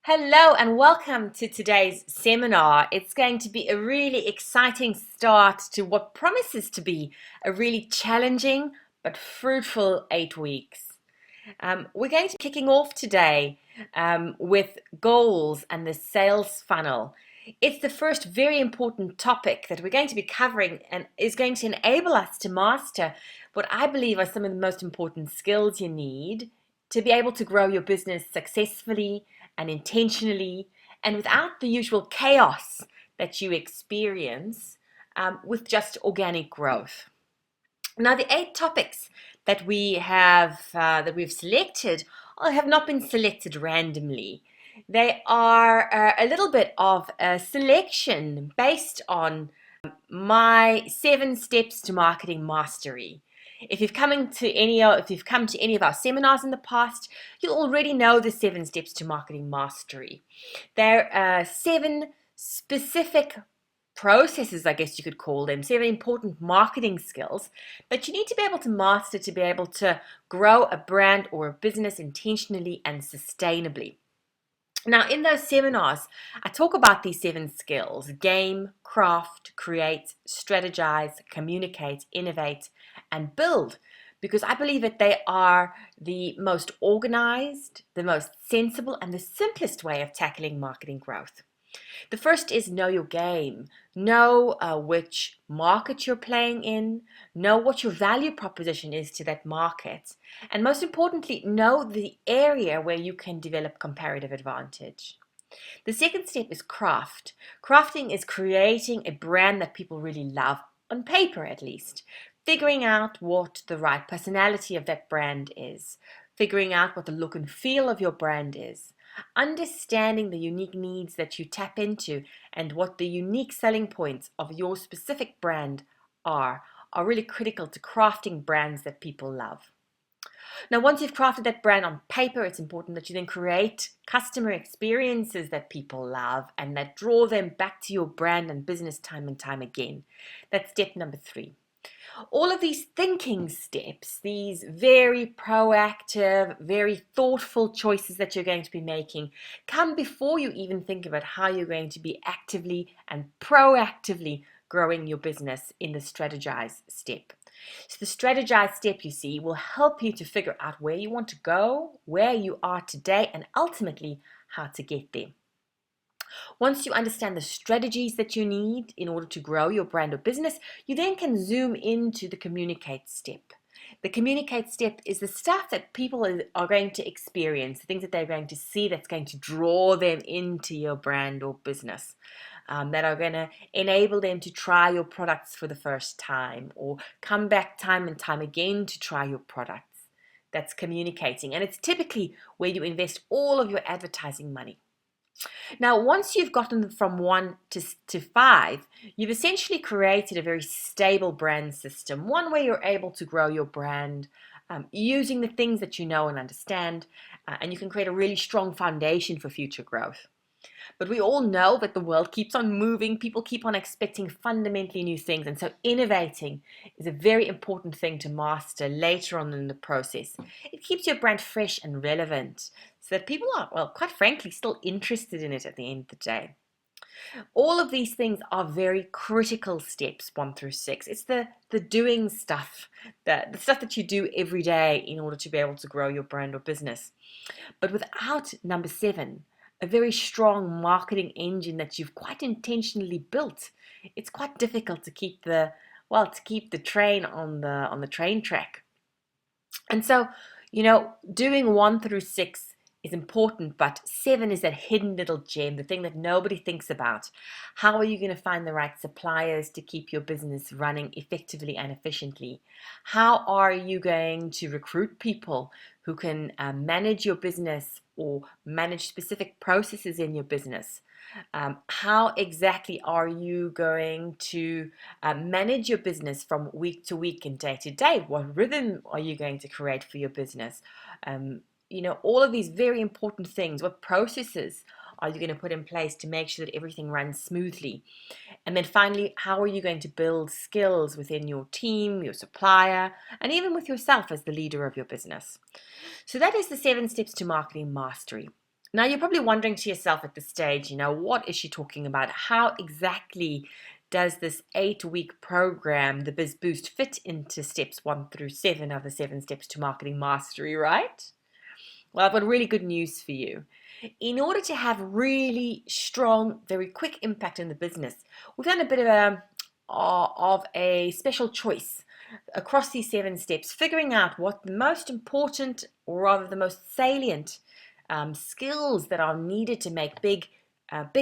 Hello and welcome to today's seminar. It's going to be a really exciting start to what promises to be a really challenging but fruitful 8 weeks. We're going to be kicking off today with goals and the sales funnel. It's the first very important topic that we're going to be covering and is going to enable us to master what I believe are some of the most important skills you need to be able to grow your business successfully and intentionally and without the usual chaos that you experience with just organic growth. Now, the 8 topics that we've selected have not been selected randomly. They are a little bit of a selection based on my 7 steps to marketing mastery. If you've come to any of our seminars in the past, you'll already know the 7 steps to marketing mastery. There are 7 specific processes, I guess you could call them, 7 important marketing skills that you need to be able to master to be able to grow a brand or a business intentionally and sustainably. Now, in those seminars, I talk about these 7 skills: game, craft, create, strategize, communicate, innovate, and build, because I believe that they are the most organized, the most sensible, and the simplest way of tackling marketing growth. The first is know your game. Know which market you're playing in, know what your value proposition is to that market, and most importantly, know the area where you can develop comparative advantage. The second step is craft. Crafting is creating a brand that people really love, on paper at least. Figuring out what the right personality of that brand is. Figuring out what the look and feel of your brand is. Understanding the unique needs that you tap into and what the unique selling points of your specific brand are really critical to crafting brands that people love. Now, once you've crafted that brand on paper, it's important that you then create customer experiences that people love and that draw them back to your brand and business time and time again. That's step number 3. All of these thinking steps, these very proactive, very thoughtful choices that you're going to be making, come before you even think about how you're going to be actively and proactively growing your business in the strategize step. So the strategize step, you see, will help you to figure out where you want to go, where you are today, and ultimately how to get there. Once you understand the strategies that you need in order to grow your brand or business, you then can zoom into the communicate step. The communicate step is the stuff that people are going to experience, the things that they're going to see that's going to draw them into your brand or business, that are going to enable them to try your products for the first time or come back time and time again to try your products. That's communicating, and it's typically where you invest all of your advertising money. Now, once you've gotten from 1 to 5, you've essentially created a very stable brand system, one where you're able to grow your brand using the things that you know and understand, and you can create a really strong foundation for future growth. But we all know that the world keeps on moving, people keep on expecting fundamentally new things, and so innovating is a very important thing to master later on in the process. It keeps your brand fresh and relevant so that people are, well, quite frankly, still interested in it at the end of the day. All of these things are very critical steps, 1 through 6. It's the doing stuff, the stuff that you do every day in order to be able to grow your brand or business. But without number 7, a very strong marketing engine that you've quite intentionally built, it's quite difficult to keep the train on the train track. And so, doing 1 through 6 is important, but 7 is that hidden little gem, the thing that nobody thinks about. How are you going to find the right suppliers to keep your business running effectively and efficiently? How are you going to recruit people who can manage your business or manage specific processes in your business? How exactly are you going to manage your business from week to week and day to day? What rhythm are you going to create for your business? All of these very important things. What processes are you going to put in place to make sure that everything runs smoothly? And then finally, how are you going to build skills within your team, your supplier, and even with yourself as the leader of your business? So that is the 7 steps to marketing mastery. Now, you're probably wondering to yourself at this stage, what is she talking about? How exactly does this 8-week program, the BizBoost, fit into steps 1 through 7 of the 7 steps to marketing mastery, right? Well, I've got really good news for you. In order to have really strong, very quick impact in the business, we've done a bit of a special choice across these 7 steps, figuring out what the most important, or rather the most salient skills that are needed to make big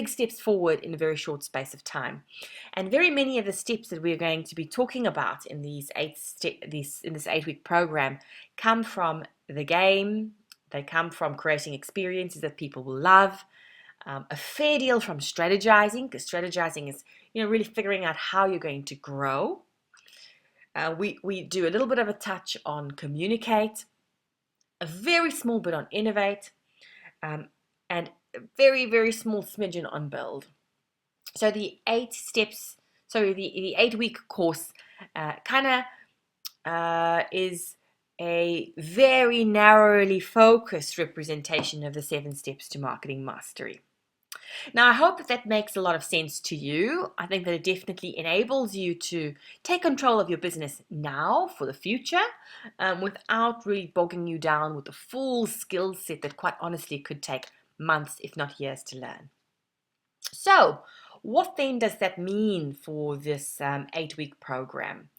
steps forward in a very short space of time. And very many of the steps that we're going to be talking about in this 8-week program come from the game. They come from creating experiences that people will love. A fair deal from strategizing, because strategizing is really figuring out how you're going to grow. We do a little bit of a touch on communicate, a very small bit on innovate, and a very, very small smidgen on build. So the 8-week course is a very narrowly focused representation of the 7 steps to marketing mastery. Now, I hope that makes a lot of sense to you. I think that it definitely enables you to take control of your business now for the future, without really bogging you down with the full skill set that quite honestly could take months, if not years, to learn. So, what then does that mean for this 8-week program?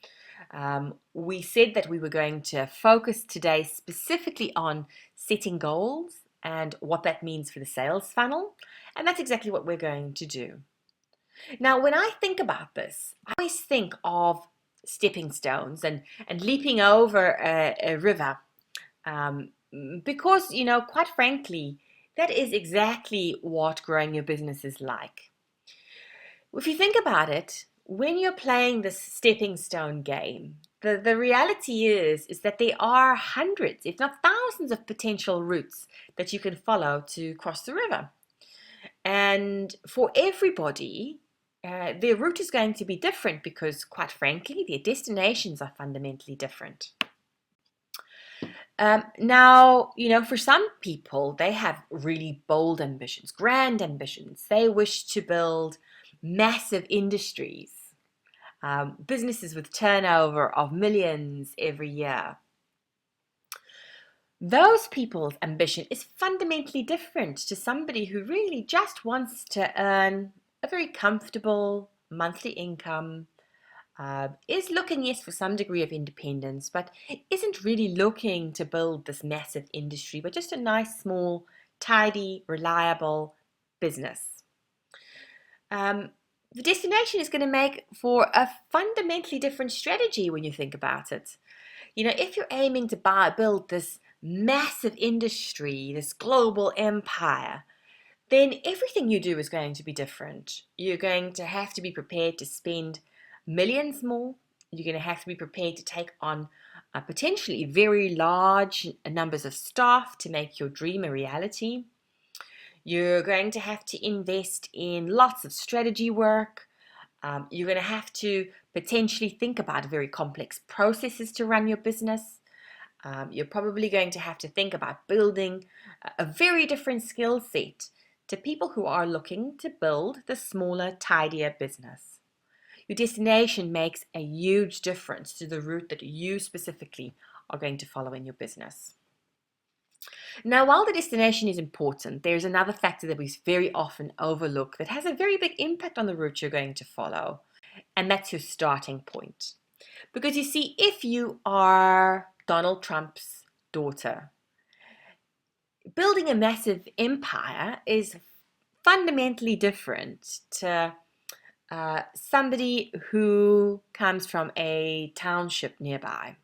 We said that we were going to focus today specifically on setting goals and what that means for the sales funnel. And that's exactly what we're going to do. Now, when I think about this, I always think of stepping stones and leaping over a river. Because, quite frankly, that is exactly what growing your business is like. If you think about it, when you're playing this stepping stone game, the reality is that there are hundreds, if not thousands, of potential routes that you can follow to cross the river. And for everybody, their route is going to be different because, quite frankly, their destinations are fundamentally different. Now, for some people, they have really bold ambitions, grand ambitions. They wish to build massive industries, businesses with turnover of millions every year. Those people's ambition is fundamentally different to somebody who really just wants to earn a very comfortable monthly income, is looking, yes, for some degree of independence, but isn't really looking to build this massive industry, but just a nice, small, tidy, reliable business. The destination is going to make for a fundamentally different strategy when you think about it. If you're aiming to build this massive industry, this global empire, then everything you do is going to be different. You're going to have to be prepared to spend millions more. You're going to have to be prepared to take on potentially very large numbers of staff to make your dream a reality. You're going to have to invest in lots of strategy work. You're going to have to potentially think about very complex processes to run your business. You're probably going to have to think about building a very different skill set to people who are looking to build the smaller, tidier business. Your destination makes a huge difference to the route that you specifically are going to follow in your business. Now, while the destination is important, there's another factor that we very often overlook that has a very big impact on the route you're going to follow, and that's your starting point. Because you see, if you are Donald Trump's daughter, building a massive empire is fundamentally different to somebody who comes from a township nearby.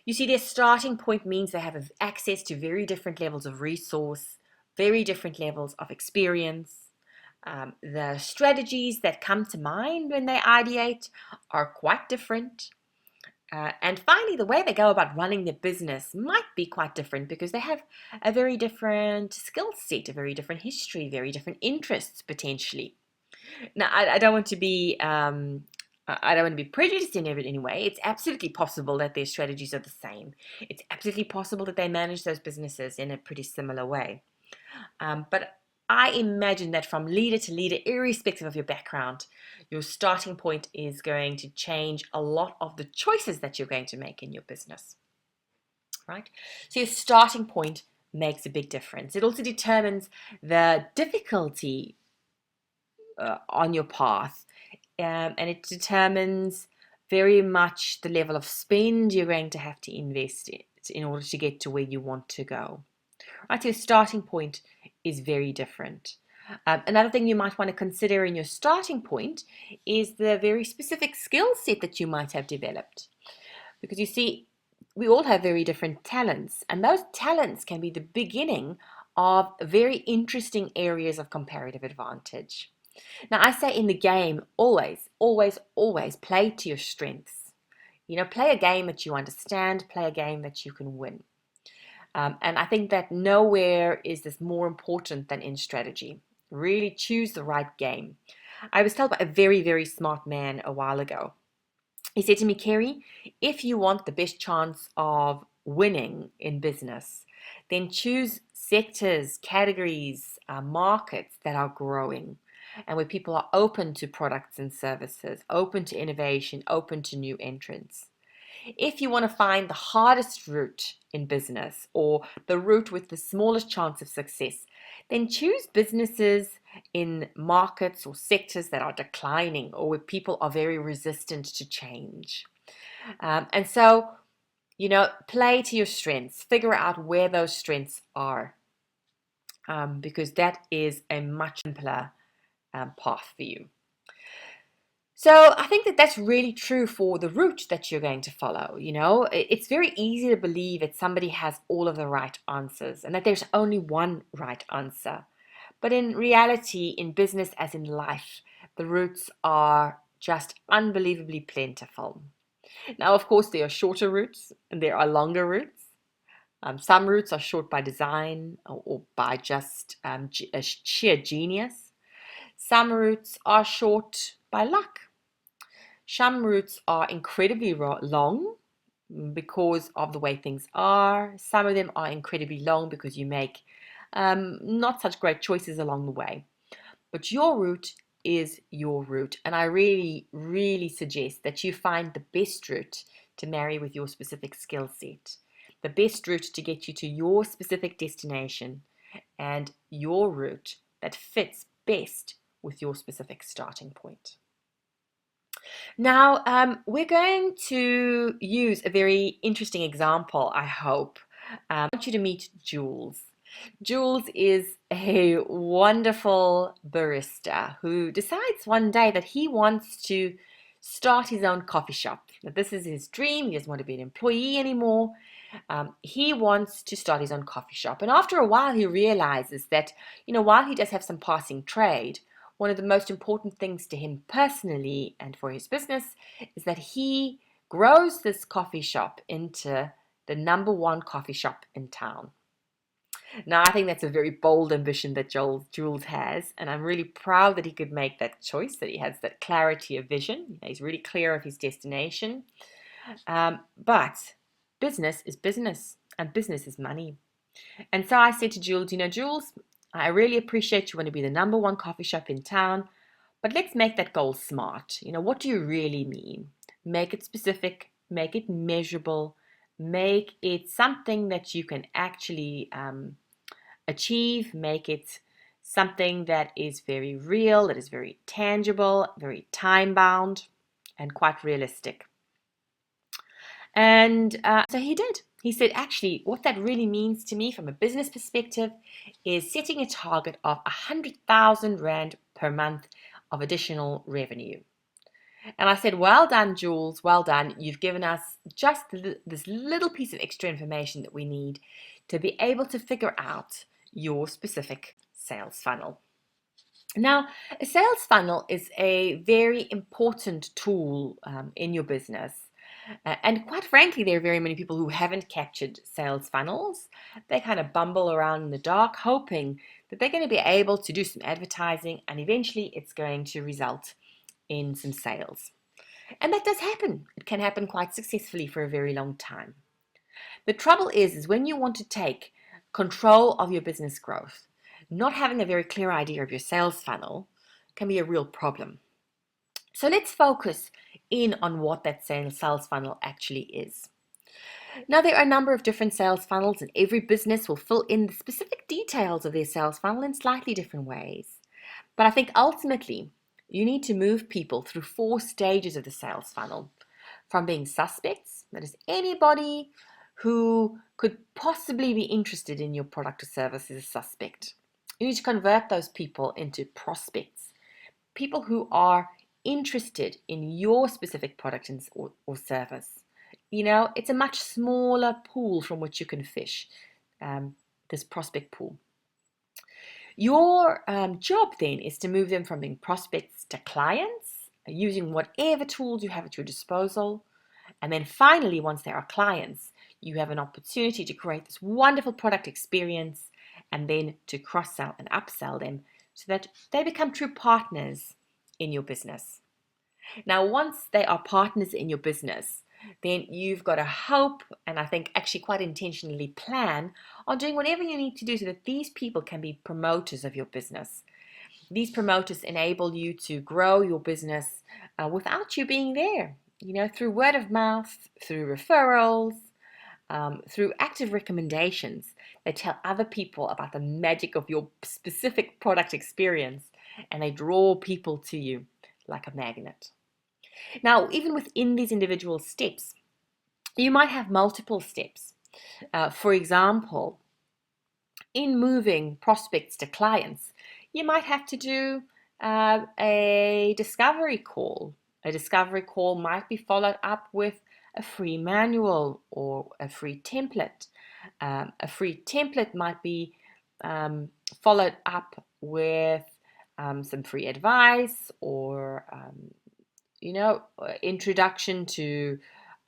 You see, their starting point means they have access to very different levels of resource, very different levels of experience. The strategies that come to mind when they ideate are quite different. And finally, the way they go about running their business might be quite different because they have a very different skill set, a very different history, very different interests potentially. Now, I don't want to be prejudiced in any way. It's absolutely possible that their strategies are the same. It's absolutely possible that they manage those businesses in a pretty similar way. But I imagine that from leader to leader, irrespective of your background, your starting point is going to change a lot of the choices that you're going to make in your business, right? So your starting point makes a big difference. It also determines the difficulty on your path, and it determines very much the level of spend you're going to have to invest in order to get to where you want to go. Right, so your starting point is very different. Another thing you might want to consider in your starting point is the very specific skill set that you might have developed. Because you see, we all have very different talents, and those talents can be the beginning of very interesting areas of comparative advantage. Now, I say in the game, always, always, always play to your strengths. Play a game that you understand, play a game that you can win. And I think that nowhere is this more important than in strategy. Really choose the right game. I was told by a very, very smart man a while ago. He said to me, Kerry, if you want the best chance of winning in business, then choose sectors, categories, markets that are growing and where people are open to products and services, open to innovation, open to new entrants. If you want to find the hardest route in business or the route with the smallest chance of success, then choose businesses in markets or sectors that are declining or where people are very resistant to change. And so, play to your strengths, figure out where those strengths are, because that is a much simpler path for you. So I think that that's really true for the route that you're going to follow. It's very easy to believe that somebody has all of the right answers and that there's only one right answer. But in reality, in business as in life, the routes are just unbelievably plentiful. Now, of course, there are shorter routes and there are longer routes. Some routes are short by design or by just sheer genius. Some routes are short by luck. Some routes are incredibly long because of the way things are. Some of them are incredibly long because you make not such great choices along the way. But your route is your route. And I really, really suggest that you find the best route to marry with your specific skill set, the best route to get you to your specific destination, and your route that fits best with your specific starting point. Now, we're going to use a very interesting example, I hope. I want you to meet Jules. Jules is a wonderful barista who decides one day that he wants to start his own coffee shop. That this is his dream. He doesn't want to be an employee anymore. He wants to start his own coffee shop. And after a while, he realizes that, while he does have some passing trade, one of the most important things to him personally and for his business is that he grows this coffee shop into the #1 coffee shop in town. Now, I think that's a very bold ambition that Jules has, and I'm really proud that he could make that choice, that he has that clarity of vision. He's really clear of his destination. But business is business, and business is money. And so I said to Jules, Jules, I really appreciate you want to be the #1 coffee shop in town, but let's make that goal smart. What do you really mean? Make it specific, make it measurable, make it something that you can actually achieve, make it something that is very real, that is very tangible, very time-bound, and quite realistic. And so he did. He said, actually, what that really means to me from a business perspective is setting a target of 100,000 Rand per month of additional revenue. And I said, well done, Jules, well done. You've given us just this little piece of extra information that we need to be able to figure out your specific sales funnel. Now, a sales funnel is a very important tool in your business. And quite frankly, there are very many people who haven't captured sales funnels. They kind of bumble around in the dark, hoping that they're going to be able to do some advertising and eventually it's going to result in some sales. And that does happen. It can happen quite successfully for a very long time. The trouble is when you want to take control of your business growth, not having a very clear idea of your sales funnel can be a real problem. So let's focus in on what that sales funnel actually is. Now, there are a number of different sales funnels, and every business will fill in the specific details of their sales funnel in slightly different ways. But I think ultimately, you need to move people through 4 stages of the sales funnel, from being suspects, that is, anybody who could possibly be interested in your product or service is a suspect. You need to convert those people into prospects, people who are interested in your specific product or service. It's a much smaller pool from which you can fish, this prospect pool. Your job then is to move them from being prospects to clients, using whatever tools you have at your disposal. And then finally, once they are clients, you have an opportunity to create this wonderful product experience and then to cross-sell and upsell them so that they become true partners in your business. Now, once they are partners in your business, then you've got to hope, and I think actually quite intentionally plan on doing whatever you need to do so that these people can be promoters of your business. These promoters enable you to grow your business without you being there, through word of mouth, through referrals, through active recommendations. They tell other people about the magic of your specific product experience, and they draw people to you like a magnet. Now, even within these individual steps, you might have multiple steps. For example, in moving prospects to clients, you might have to do a discovery call. A discovery call might be followed up with a free manual or a free template. A free template might be followed up with some free advice or introduction to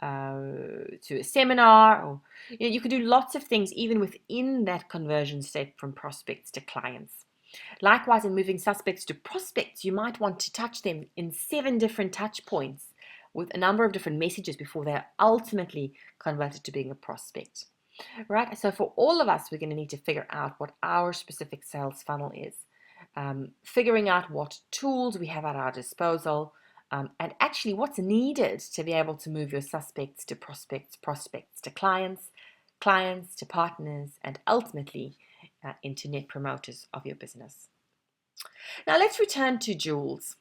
a seminar, or you could do lots of things even within that conversion step from prospects to clients. Likewise, in moving suspects to prospects, you might want to touch them in 7 different touch points with a number of different messages before they're ultimately converted to being a prospect. Right? So for all of us, we're going to need to figure out what our specific sales funnel is, figuring out what tools we have at our disposal, and actually what's needed to be able to move your suspects to prospects, prospects to clients, clients to partners, and ultimately into net promoters of your business. Now let's return to Jules,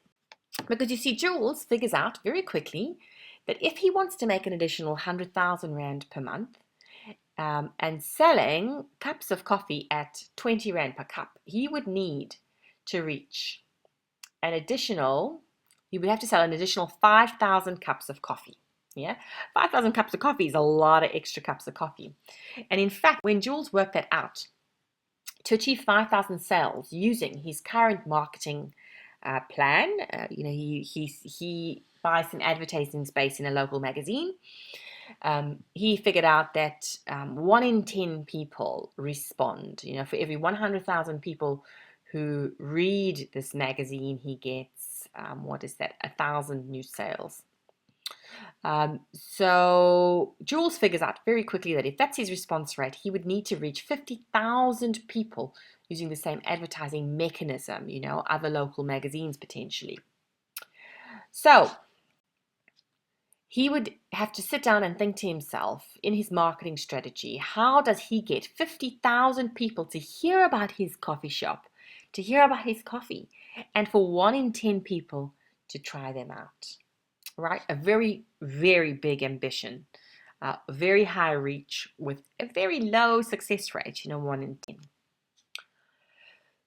because you see, Jules figures out very quickly that if he wants to make an additional 100,000 Rand per month and selling cups of coffee at 20 Rand per cup, he would need to reach you would have to sell an additional 5,000 cups of coffee. Yeah, 5,000 cups of coffee is a lot of extra cups of coffee. And in fact, when Jules worked that out, to achieve 5,000 sales using his current marketing plan, he buys some advertising space in a local magazine. He figured out that 1 in 10 people respond. For every 100,000 people who read this magazine, he gets 1,000 new sales. So Jules figures out very quickly that if that's his response rate, he would need to reach 50,000 people using the same advertising mechanism, other local magazines potentially. So he would have to sit down and think to himself in his marketing strategy, how does he get 50,000 people to hear about his coffee shop, to hear about his coffee, and for 1 in 10 people to try them out, right? A very, very big ambition, very high reach with a very low success rate, 1 in 10.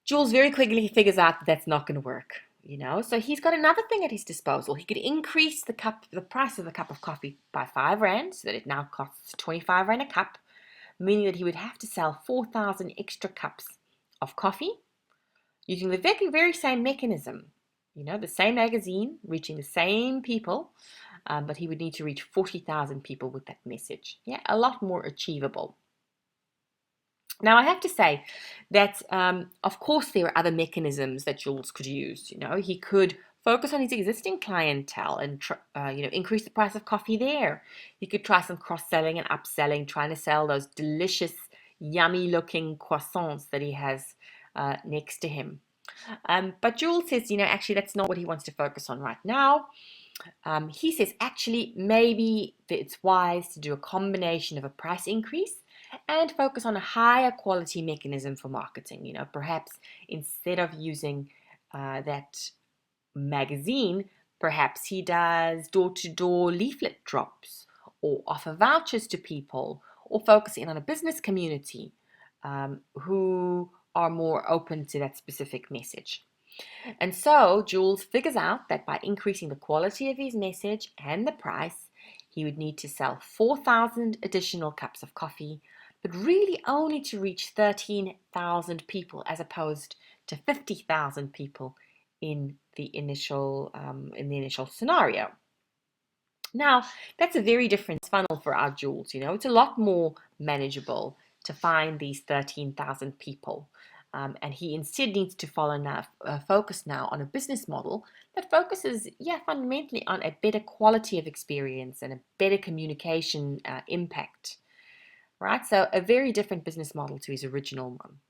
Jules very quickly figures out that that's not going to work, so he's got another thing at his disposal. He could increase the price of the cup of coffee by 5 Rand, so that it now costs 25 Rand a cup, meaning that he would have to sell 4,000 extra cups of coffee using the very, very same mechanism, the same magazine, reaching the same people, but he would need to reach 40,000 people with that message. Yeah, a lot more achievable. Now, I have to say that, of course, there are other mechanisms that Jules could use. He could focus on his existing clientele and, increase the price of coffee there. He could try some cross-selling and upselling, trying to sell those delicious, yummy-looking croissants that he has next to him. But Jules says, actually that's not what he wants to focus on right now. He says actually maybe it's wise to do a combination of a price increase and focus on a higher quality mechanism for marketing. Perhaps instead of using that magazine, perhaps he does door-to-door leaflet drops or offer vouchers to people or focus in on a business community who are more open to that specific message. And so Jules figures out that by increasing the quality of his message and the price, he would need to sell 4,000 additional cups of coffee, but really only to reach 13,000 people as opposed to 50,000 people in the initial scenario. Now, that's a very different funnel for our Jules. It's a lot more manageable to find these 13,000 people. And he instead needs to focus now on a business model that focuses, fundamentally on a better quality of experience and a better communication impact, right? So a very different business model to his original one.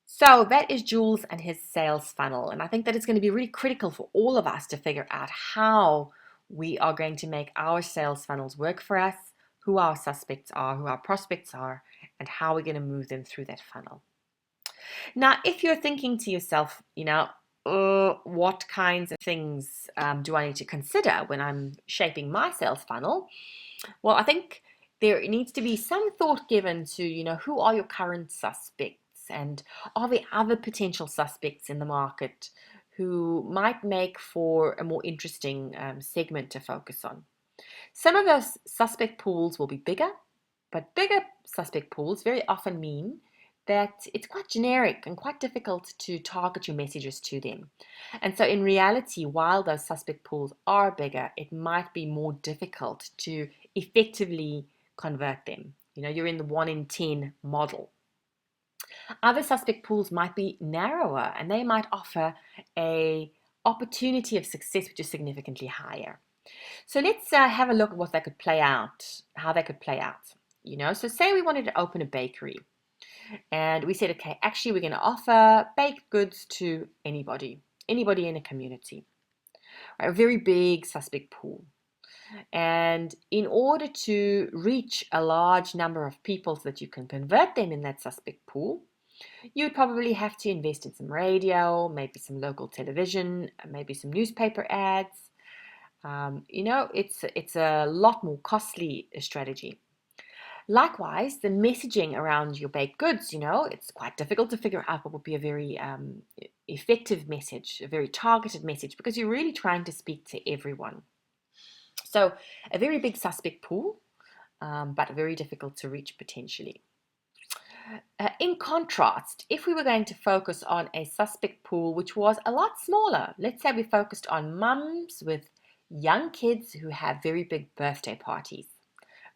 So that is Jules and his sales funnel. And I think that it's going to be really critical for all of us to figure out how we are going to make our sales funnels work for us, who our suspects are, who our prospects are, and how we're going to move them through that funnel. Now, if you're thinking to yourself, what kinds of things do I need to consider when I'm shaping my sales funnel? Well, I think there needs to be some thought given to, who are your current suspects and are there other potential suspects in the market who might make for a more interesting segment to focus on. Some of those suspect pools will be bigger, but bigger suspect pools very often mean that it's quite generic and quite difficult to target your messages to them. And so in reality, while those suspect pools are bigger, it might be more difficult to effectively convert them. You're in the 1 in 10 model. Other suspect pools might be narrower and they might offer a opportunity of success which is significantly higher. So let's have a look at what that could play out, how that could play out. So say we wanted to open a bakery and we said, okay, actually we're going to offer baked goods to anybody in a community, right? A very big suspect pool. And in order to reach a large number of people so that you can convert them in that suspect pool, you would probably have to invest in some radio, maybe some local television, maybe some newspaper ads. It's a lot more costly strategy. Likewise, the messaging around your baked goods, it's quite difficult to figure out what would be a very effective message, a very targeted message, because you're really trying to speak to everyone. So a very big suspect pool, but very difficult to reach potentially. In contrast, if we were going to focus on a suspect pool which was a lot smaller, let's say we focused on mums with young kids who have very big birthday parties,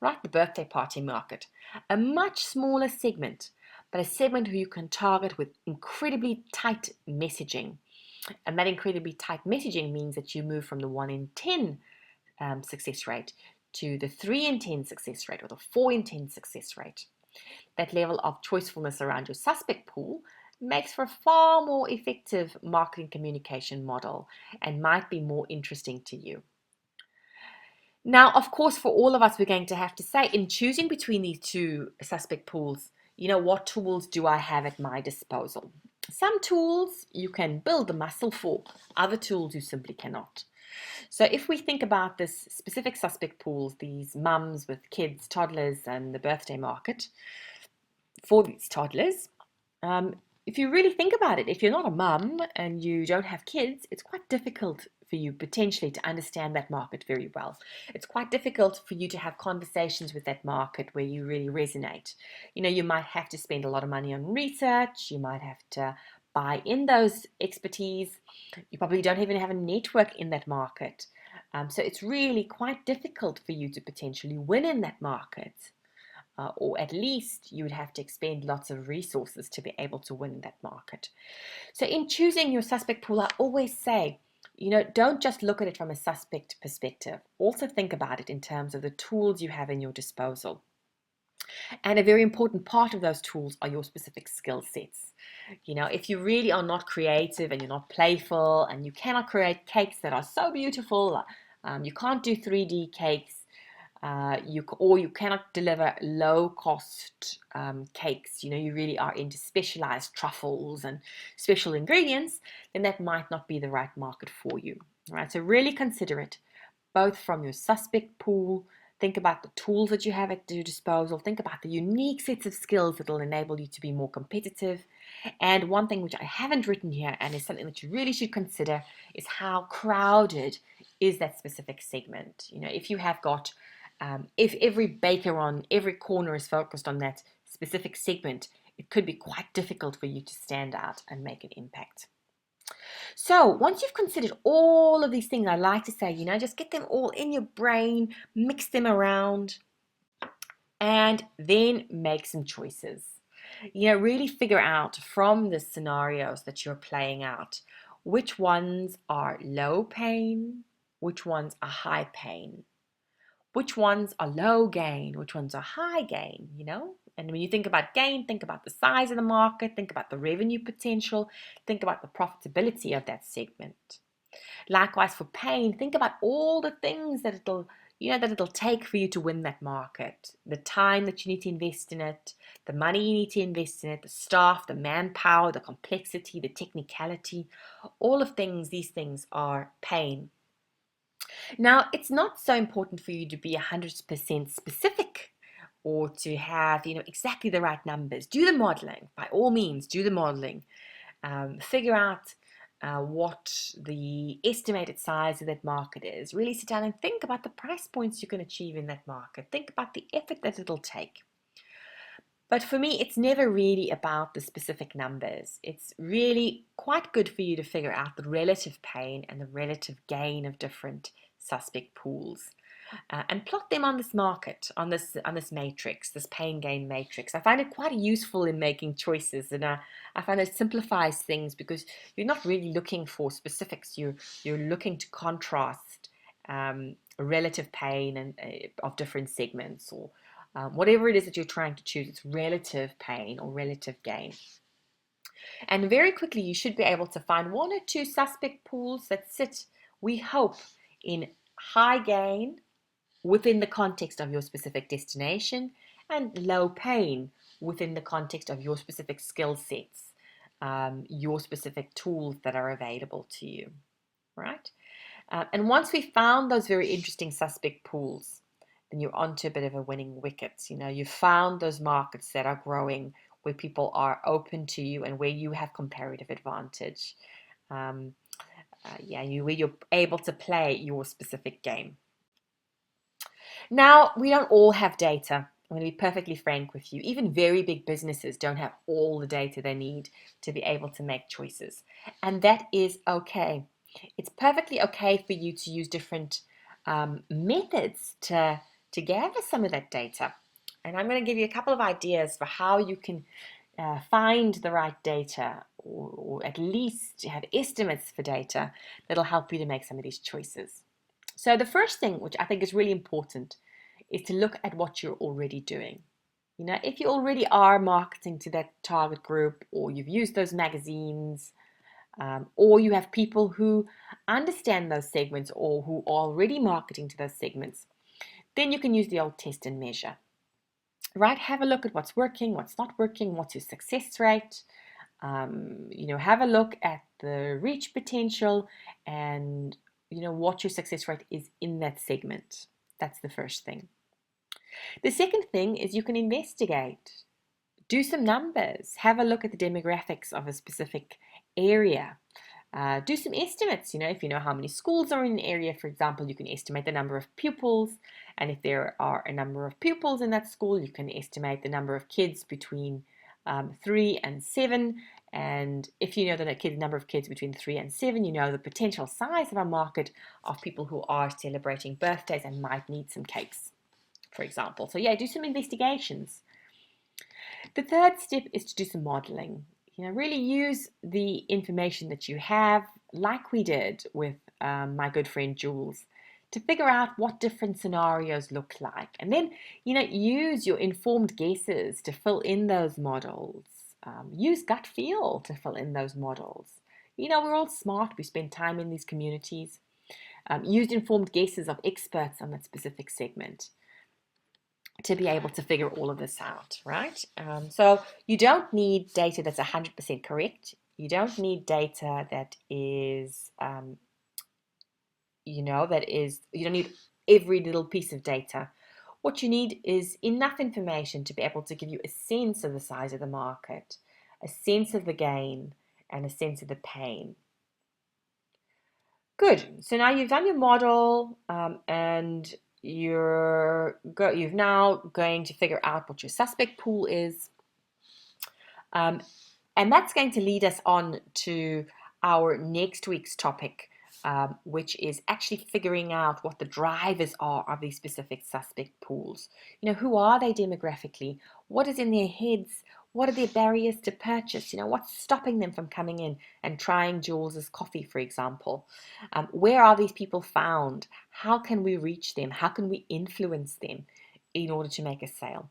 right? The birthday party market, a much smaller segment, but a segment who you can target with incredibly tight messaging. And that incredibly tight messaging means that you move from the 1 in 10 success rate to the 3 in 10 success rate or the 4 in 10 success rate. That level of choicefulness around your suspect pool makes for a far more effective marketing communication model and might be more interesting to you. Now, of course, for all of us, we're going to have to say, in choosing between these two suspect pools, what tools do I have at my disposal? Some tools you can build the muscle for, other tools you simply cannot. So if we think about this specific suspect pools, these mums with kids, toddlers, and the birthday market, for these toddlers, if you really think about it, if you're not a mum and you don't have kids, it's quite difficult for you potentially to understand that market very well. It's quite difficult for you to have conversations with that market where you really resonate. You might have to spend a lot of money on research. You might have to buy in those expertise. You probably don't even have a network in that market. So it's really quite difficult for you to potentially win in that market. Or at least you would have to expend lots of resources to be able to win in that market. So in choosing your suspect pool, I always say, don't just look at it from a suspect perspective. Also think about it in terms of the tools you have in your disposal. And a very important part of those tools are your specific skill sets. If you really are not creative and you're not playful and you cannot create cakes that are so beautiful, you can't do 3D cakes, you cannot deliver low cost cakes, you really are into specialized truffles and special ingredients, then that might not be the right market for you. Right? So really consider it, both from your suspect pool. Think about the tools that you have at your disposal. Think about the unique sets of skills that will enable you to be more competitive. And one thing which I haven't written here, and is something that you really should consider, is how crowded is that specific segment. If you have got, if every baker on every corner is focused on that specific segment, it could be quite difficult for you to stand out and make an impact. So once you've considered all of these things, I like to say, just get them all in your brain, mix them around, and then make some choices. Really figure out from the scenarios that you're playing out, which ones are low pain, which ones are high pain, which ones are low gain, which ones are high gain. And when you think about gain, think about the size of the market, think about the revenue potential, think about the profitability of that segment. Likewise for pain, think about all the things that it'll take for you to win that market. The time that you need to invest in it, the money you need to invest in it, the staff, the manpower, the complexity, the technicality, all of these things are pain. Now, it's not so important for you to be 100% specific or to have, exactly the right numbers. Do the modeling. By all means, do the modeling. Figure out what the estimated size of that market is. Really sit down and think about the price points you can achieve in that market. Think about the effort that it'll take. But for me, it's never really about the specific numbers. It's really quite good for you to figure out the relative pain and the relative gain of different suspect pools. And plot them on this market, on this matrix, this pain gain matrix. I find it quite useful in making choices, and I find it simplifies things because you're not really looking for specifics. You're looking to contrast relative pain and of different segments, or whatever it is that you're trying to choose. It's relative pain or relative gain. And very quickly, you should be able to find one or two suspect pools that sit, we hope, in high gain within the context of your specific destination, and low pain within the context of your specific skill sets, your specific tools that are available to you, right? And once we found those very interesting suspect pools, then you're onto a bit of a winning wicket. You've found those markets that are growing, where people are open to you and where you have comparative advantage. Where you're able to play your specific game. Now, we don't all have data. I'm going to be perfectly frank with you. Even very big businesses don't have all the data they need to be able to make choices. And that is okay. It's perfectly okay for you to use different methods to gather some of that data. And I'm going to give you a couple of ideas for how you can find the right data, or at least have estimates for data that'll help you to make some of these choices. So the first thing, which I think is really important, is to look at what you're already doing. If you already are marketing to that target group, or you've used those magazines, or you have people who understand those segments or who are already marketing to those segments, then you can use the old test and measure. Right? Have a look at what's working, what's not working, what's your success rate. Have a look at the reach potential and what your success rate is in that segment. That's the first thing. The second thing is you can investigate. Do some numbers. Have a look at the demographics of a specific area. Do some estimates. If you know how many schools are in an area, for example, you can estimate the number of pupils. And if there are a number of pupils in that school, you can estimate the number of kids between 3 and 7. And if you know the number of kids between 3 and 7, you know the potential size of a market of people who are celebrating birthdays and might need some cakes, for example. So do some investigations. The third step is to do some modeling. Really use the information that you have, like we did with my good friend Jules, to figure out what different scenarios look like. And then, use your informed guesses to fill in those models. Use gut feel to fill in those models. We're all smart. We spend time in these communities. Use informed guesses of experts on that specific segment to be able to figure all of this out, right? So you don't need data that's 100% correct. You don't need data that is, you don't need every little piece of data. What you need is enough information to be able to give you a sense of the size of the market, a sense of the gain, and a sense of the pain. Good. So now you've done your model, and you're now going to figure out what your suspect pool is. And that's going to lead us on to our next week's topic, which is actually figuring out what the drivers are of these specific suspect pools. Who are they demographically? What is in their heads? What are their barriers to purchase? What's stopping them from coming in and trying Jules's coffee, for example? Where are these people found? How can we reach them? How can we influence them in order to make a sale?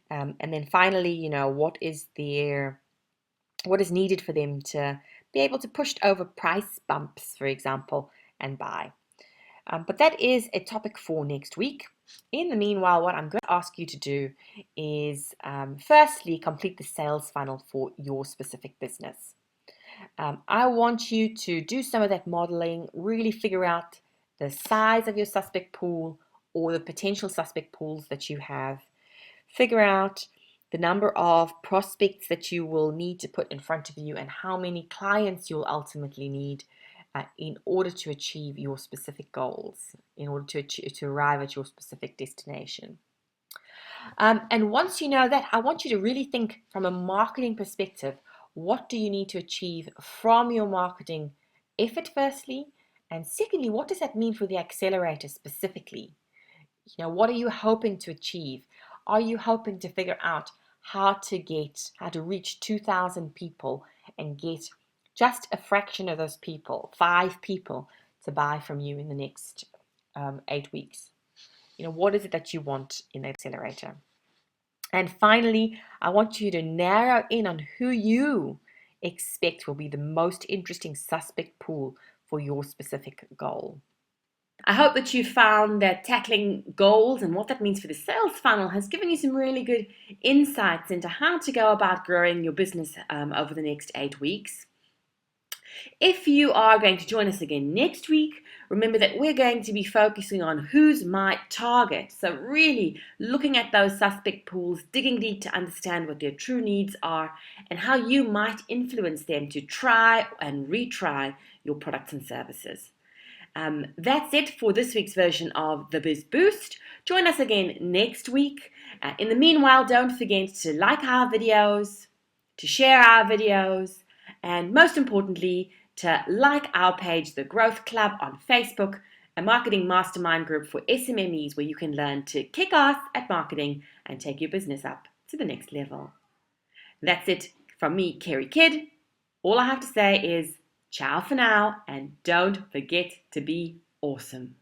And then finally, what is needed for them to be able to push over price bumps, for example, and buy. But that is a topic for next week. In the meanwhile, what I'm going to ask you to do is firstly, complete the sales funnel for your specific business. I want you to do some of that modeling, really figure out the size of your suspect pool or the potential suspect pools that you have. Figure out the number of prospects that you will need to put in front of you and how many clients you'll ultimately need in order to achieve your specific goals, in order to arrive at your specific destination. And once you know that, I want you to really think from a marketing perspective, what do you need to achieve from your marketing effort firstly? And secondly, what does that mean for the accelerator specifically? What are you hoping to achieve? Are you hoping to figure out how to reach 2,000 people and get just a fraction of those people, 5 people, to buy from you in the next 8 weeks? What is it that you want in the accelerator? And finally, I want you to narrow in on who you expect will be the most interesting suspect pool for your specific goal. I hope that you found that tackling goals and what that means for the sales funnel has given you some really good insights into how to go about growing your business over the next 8 weeks. If you are going to join us again next week, remember that we're going to be focusing on who's my target. So really looking at those suspect pools, digging deep to understand what their true needs are and how you might influence them to try and retry your products and services. That's it for this week's version of the BizBoost. Join us again next week. In the meanwhile, don't forget to like our videos, to share our videos, and most importantly, to like our page, The Growth Club on Facebook, a marketing mastermind group for SMMEs where you can learn to kick ass at marketing and take your business up to the next level. That's it from me, Kerry Kidd. All I have to say is ciao for now, and don't forget to be awesome.